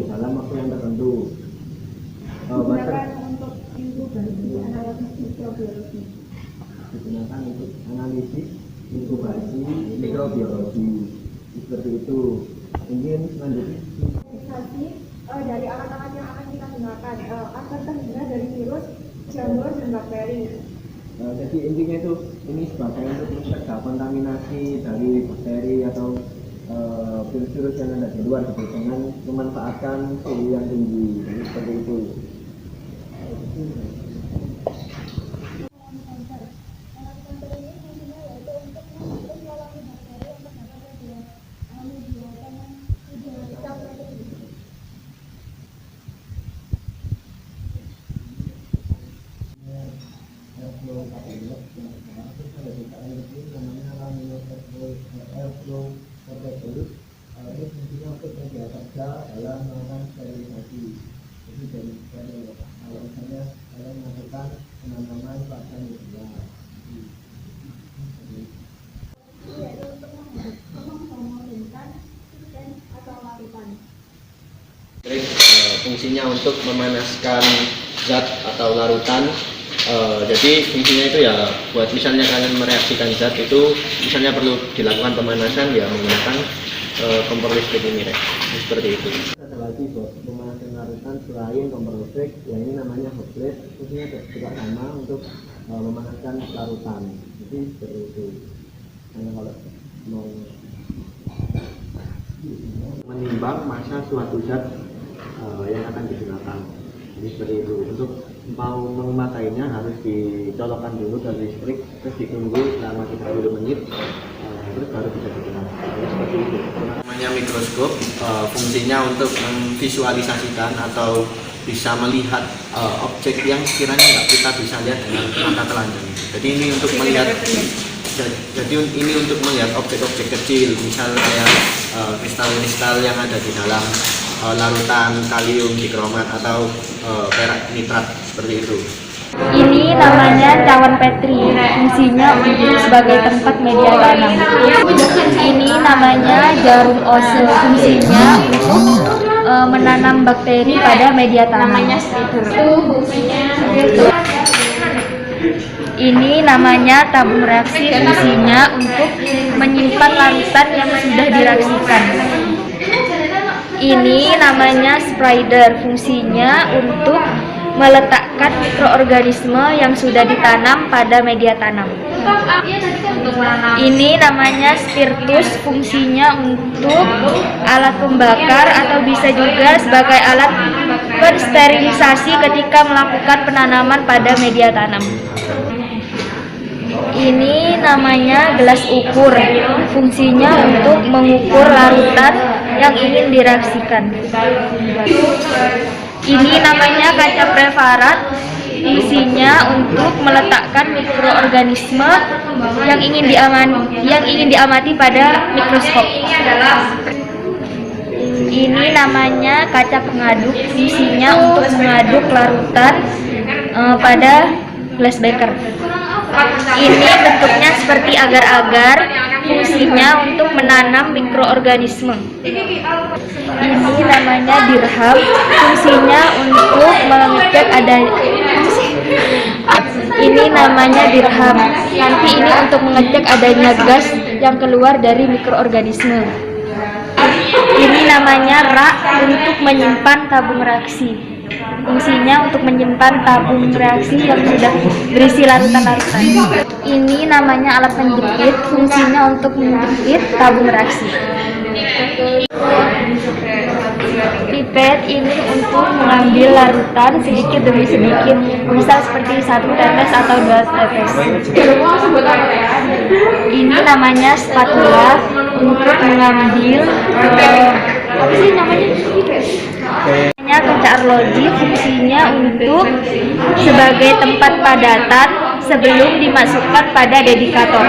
dalam waktu yang tertentu. Digunakan untuk inkubasi analisis mikrobiologi. Digunakan untuk analisis inkubasi mikrobiologi seperti itu. Kemudian selanjutnya dari alat-alat yang akan kita gunakan agar terhindar dari virus, jamur, dan bakteri. Jadi intinya itu ini sebagai untuk mencegah kontaminasi dari bakteri atau virus-virus yang ada di luar gitu, dengan memanfaatkan suhu yang tinggi. Jadi seperti itu. Ini fungsinya untuk media kerja dalam melakukan sterilisasi. Jadi dari kalau misalnya dalam melakukan penanaman pada media. Fungsinya untuk memanaskan zat atau larutan. Jadi fungsinya itu ya buat misalnya kalian mereaksikan zat itu, misalnya perlu dilakukan pemanasan ya menggunakan kompor listrik ini seperti itu. Ada lagi buat pemanasan larutan selain kompor listrik, yang ini namanya hot plate. Fungsinya juga sama untuk memanaskan larutan. Jadi seperti itu. Kalau mau menimbang massa suatu zat yang akan digunakan. Jadi seperti itu. Untuk mau memakainya harus dicolokkan dulu ke listrik, terus ditunggu selama 30 menit, terus baru bisa digunakan. Seperti itu. Namanya mikroskop, fungsinya untuk memvisualisasikan atau bisa melihat objek yang sekiranya nggak kita bisa lihat dengan mata telanjang. Jadi ini untuk melihat. Jadi ini untuk melihat objek-objek kecil, misal kayak kristal-kristal yang ada di dalam larutan kalium dikromat atau perak nitrat seperti itu. Ini namanya cawan Petri, fungsinya untuk sebagai tempat media tanam. Ini namanya jarum ose, fungsinya untuk menanam bakteri pada media tanam. Ini namanya tabung reaksi, fungsinya untuk menyimpan larutan yang sudah direaksikan. Ini namanya spreader, fungsinya untuk meletakkan mikroorganisme yang sudah ditanam pada media tanam. Ini namanya spiritus, fungsinya untuk alat pembakar atau bisa juga sebagai alat pensterilisasi ketika melakukan penanaman pada media tanam. Ini namanya gelas ukur, fungsinya untuk mengukur larutan yang ingin direaksikan. Ini namanya kaca preparat, fungsinya untuk meletakkan mikroorganisme yang ingin diamati pada mikroskop. Ini namanya kaca pengaduk, fungsinya untuk mengaduk larutan pada glass beaker. Ini bentuknya seperti agar-agar, fungsinya untuk menanam mikroorganisme. Ini namanya dirham, fungsinya untuk mengecek ini namanya dirham. Nanti ini untuk mengecek adanya gas yang keluar dari mikroorganisme. Ini namanya rak, untuk menyimpan tabung reaksi. Fungsinya untuk menyimpan tabung reaksi yang sudah berisi larutan-larutan. Ini namanya alat penjepit, fungsinya untuk menjepit tabung reaksi. Pipet ini untuk mengambil larutan sedikit demi sedikit, misal seperti 1 tetes atau 2 tetes. Ini namanya spatula untuk mengambil apa sih namanya? Kaca arloji, fungsinya untuk sebagai tempat padatan sebelum dimasukkan pada dedikator.